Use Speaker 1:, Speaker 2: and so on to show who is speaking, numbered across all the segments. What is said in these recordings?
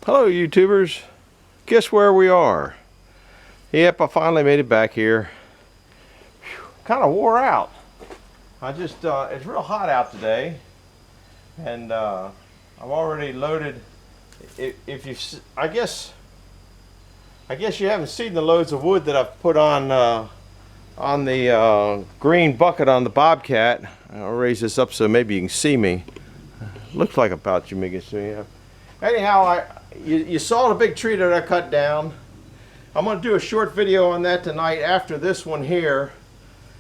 Speaker 1: Hello YouTubers, guess where we are? Yep, I finally made it back here. Kind of wore out. It's real hot out today, and I've already loaded. If you, I guess you haven't seen the loads of wood that I've put on the green bucket on the Bobcat. I'll raise this up so maybe you can see me. Looks like about you, Miguel. So yeah. Anyhow, you saw the big tree that I cut down. I'm going to do a short video on that tonight after this one here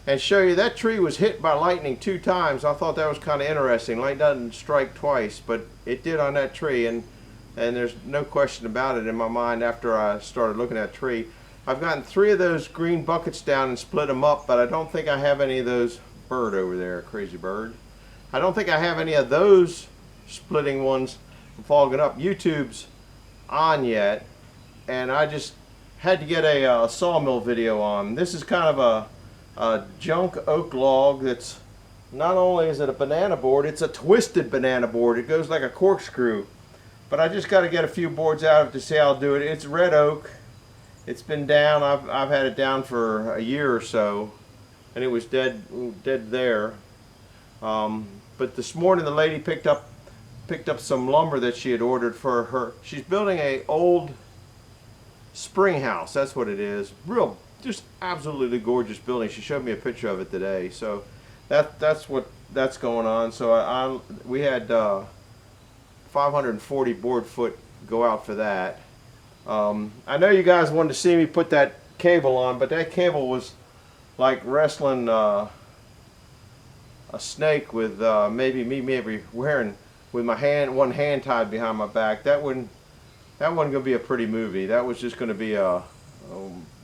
Speaker 1: and show you that tree was hit by lightning 2 times. I thought that was kind of interesting. Lightning doesn't strike twice, but it did on that tree, and there's no question about it in my mind after I started looking at that tree. I've gotten 3 of those green buckets down and split them up, but I don't think I have any of those. Bird over there, crazy bird. I don't think I have any of those splitting ones fogging up YouTube's on yet, and I just had to get a sawmill video on. This is kind of a junk oak log that's not only is it a banana board, it's a twisted banana board. It goes like a corkscrew, but I just got to get a few boards out of it to see how I'll do it. It's red oak. It's been down. I've had it down for a year or so, and it was dead there. But this morning the lady picked up some lumber that she had ordered for her. She's building a old spring house. That's what it is. Real, just absolutely gorgeous building. She showed me a picture of it today. So that's going on. So we had 540 board foot go out for that. I know you guys wanted to see me put that cable on, but that cable was like wrestling a snake with maybe wearing with my one hand tied behind my back. That wasn't going to be a pretty movie. That was just going to be a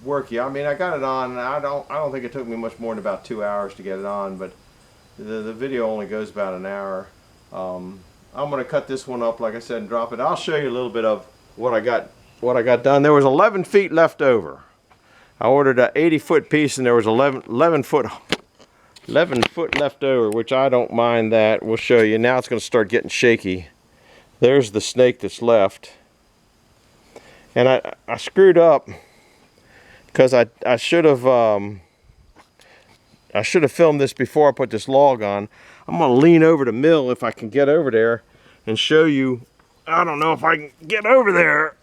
Speaker 1: worky. I mean, I got it on. I don't think it took me much more than about 2 hours to get it on, but the video only goes about an hour. I'm going to cut this one up, like I said, and drop it. I'll show you a little bit of what I got done. There was 11 feet left over. I ordered an 80-foot piece, and there was 11 foot left over, which I don't mind that. We'll show you. Now it's going to start getting shaky. There's the snake that's left. And I screwed up because I should have filmed this before I put this log on. I'm going to lean over the mill if I can get over there and show you. I don't know if I can get over there.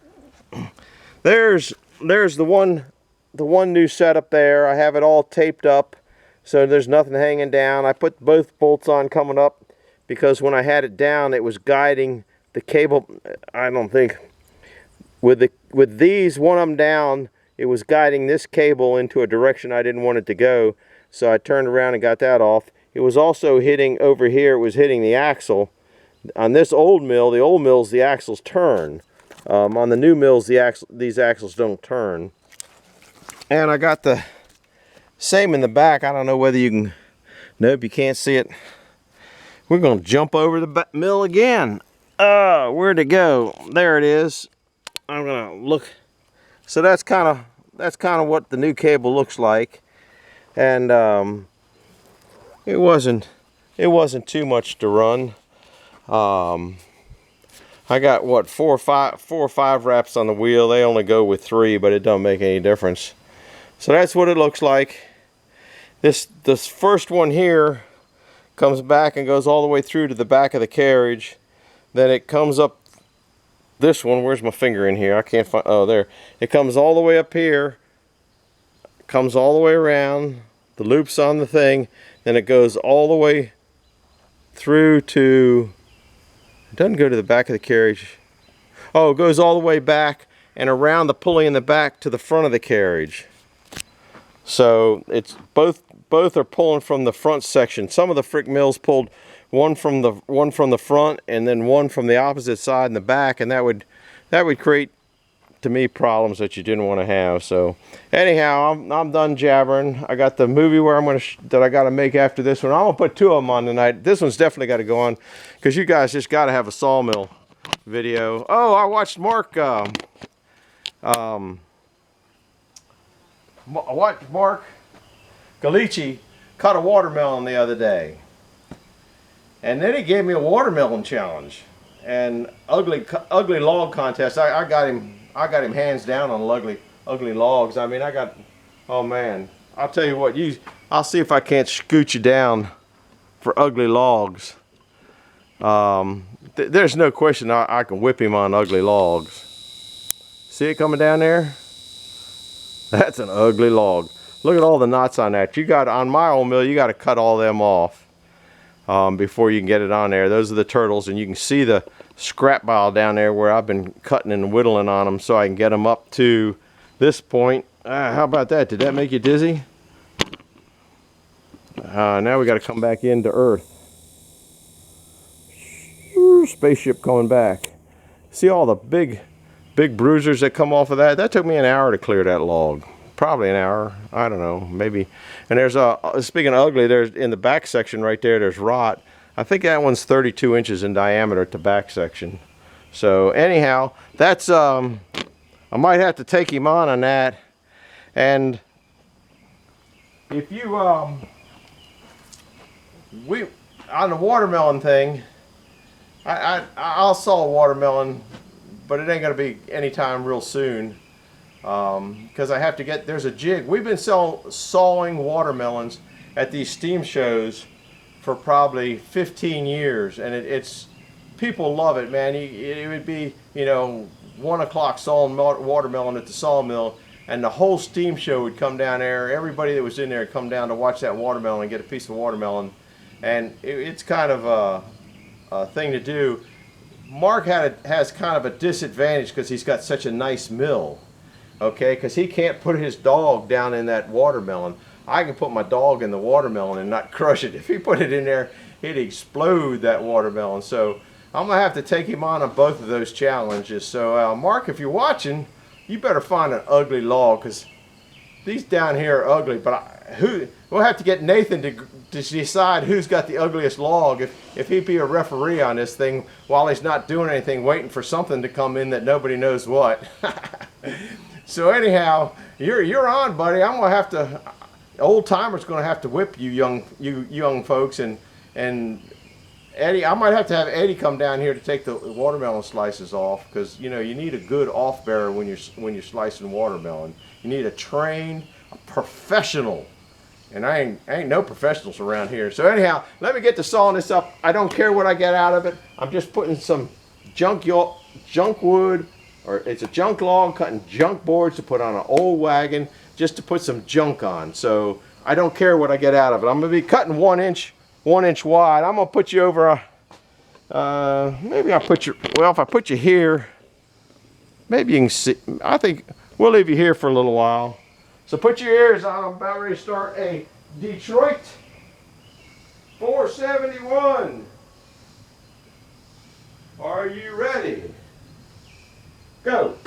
Speaker 1: There's the one new setup there. I have it all taped up, so there's nothing hanging down. I put both bolts on coming up because when I had it down, it was guiding the cable. I don't think with these, one of them down, it was guiding this cable into a direction I didn't want it to go. So I turned around and got that off. It was also hitting over here. It was hitting the axle. On this old mill, the old mills, the axles turn. On the new mills, these axles don't turn. And I got the same in the back. I don't know whether you can. Nope, you can't see it. We're going to jump over the mill again. Where'd it go? There it is. I'm going to look. So that's kind of what the new cable looks like. And it wasn't too much to run. I got what, 4 or 5 wraps on the wheel. They only go with 3, but it don't make any difference. So that's what it looks like. This first one here comes back and goes all the way through to the back of the carriage. Then it comes up this one. Where's my finger in here? I can't find. Oh, there. It comes all the way up here. Comes all the way around. The loop's on the thing. Then it goes all the way through to. It doesn't go to the back of the carriage. Oh, it goes all the way back and around the pulley in the back to the front of the carriage. So it's both are pulling from the front section. Some of the Frick mills pulled one from the front and then one from the opposite side in the back, and that would create to me problems that you didn't want to have. So anyhow, I'm done jabbering. I got the movie where that I got to make after this one. I'm gonna put 2 of them on tonight. This one's definitely got to go on because you guys just got to have a sawmill video. Oh, I watched Mark Galici cut a watermelon the other day, and then he gave me a watermelon challenge, and ugly log contest. I got him hands down on ugly logs. I mean, oh man, I'll tell you what, I'll see if I can't scoot you down for ugly logs. There's no question I can whip him on ugly logs. See it coming down there? That's an ugly log. Look at all the knots on that. On my old mill, you got to cut all them off before you can get it on there. Those are the turtles, and you can see the scrap pile down there where I've been cutting and whittling on them so I can get them up to this point. How about that? Did that make you dizzy? Now we got to come back into Earth. Spaceship coming back. See all the big bruisers that come off of that? That took me an hour to clear that log. Probably an hour. I don't know, maybe. And there's speaking of ugly, there's in the back section right there, there's rot. I think that one's 32 inches in diameter at the back section. So anyhow, that's I might have to take him on that. And if you on the watermelon thing, I'll saw a watermelon, but it ain't gonna be anytime real soon, because I have to get, there's a jig. We've been sawing watermelons at these steam shows for probably 15 years, and it's people love it, man. It would be, 1 o'clock sawing watermelon at the sawmill, and the whole steam show would come down there. Everybody that was in there would come down to watch that watermelon and get a piece of watermelon, and it's kind of a thing to do. Mark has kind of a disadvantage because he's got such a nice mill, okay? Because he can't put his dog down in that watermelon. I can put my dog in the watermelon and not crush it. If he put it in there, he'd explode that watermelon. So I'm gonna have to take him on both of those challenges. So Mark, if you're watching, you better find an ugly log, because these down here are ugly. But we'll have to get Nathan to decide who's got the ugliest log, if he'd be a referee on this thing while he's not doing anything, waiting for something to come in that nobody knows what. So anyhow, you're on, buddy. I'm gonna have to, old timer's gonna have to whip you young folks, and Eddie, I might have to have Eddie come down here to take the watermelon slices off, because you need a good off bearer when you're slicing watermelon. You need a trained, professional. And I ain't no professionals around here. So anyhow, let me get to sawing this up. I don't care what I get out of it. I'm just putting some junk wood, or it's a junk log, cutting junk boards to put on an old wagon, just to put some junk on. So I don't care what I get out of it. I'm gonna be cutting 1 inch wide. I'm gonna put you over maybe I'll put you, well, if I put you here, maybe you can see. I think we'll leave you here for a little while. So put your ears on. I'm about ready to start a Detroit 471. Are you ready? Go.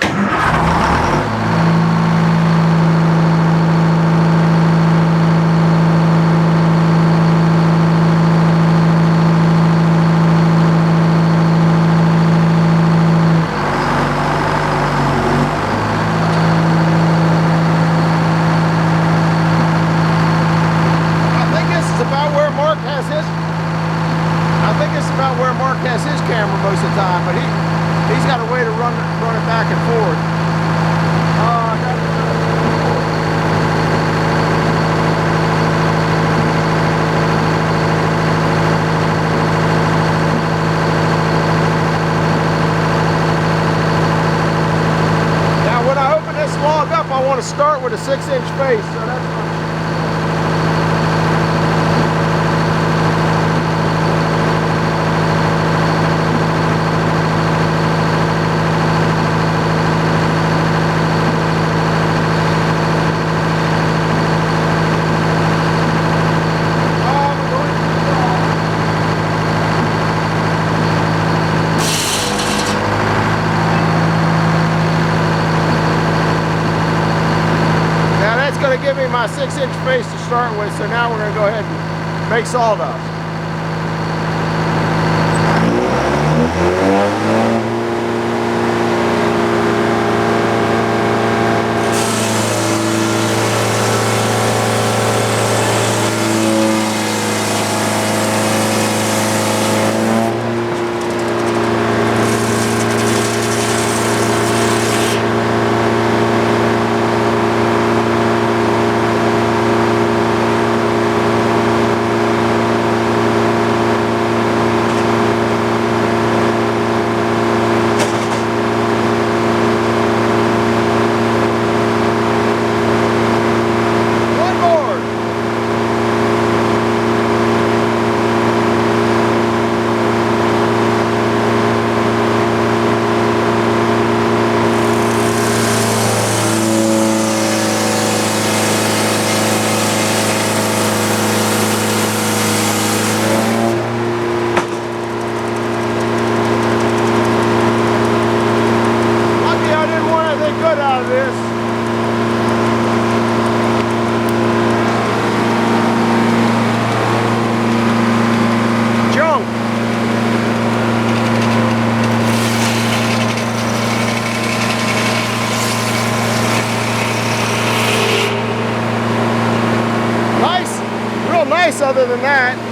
Speaker 1: Has his camera most of the time, but he's got a way to run it back and forth. Now when I open this log up, I want to start with a 6-inch face, so that's my give me my 6-inch face to start with, so now we're going to go ahead and make sawdust. other than that,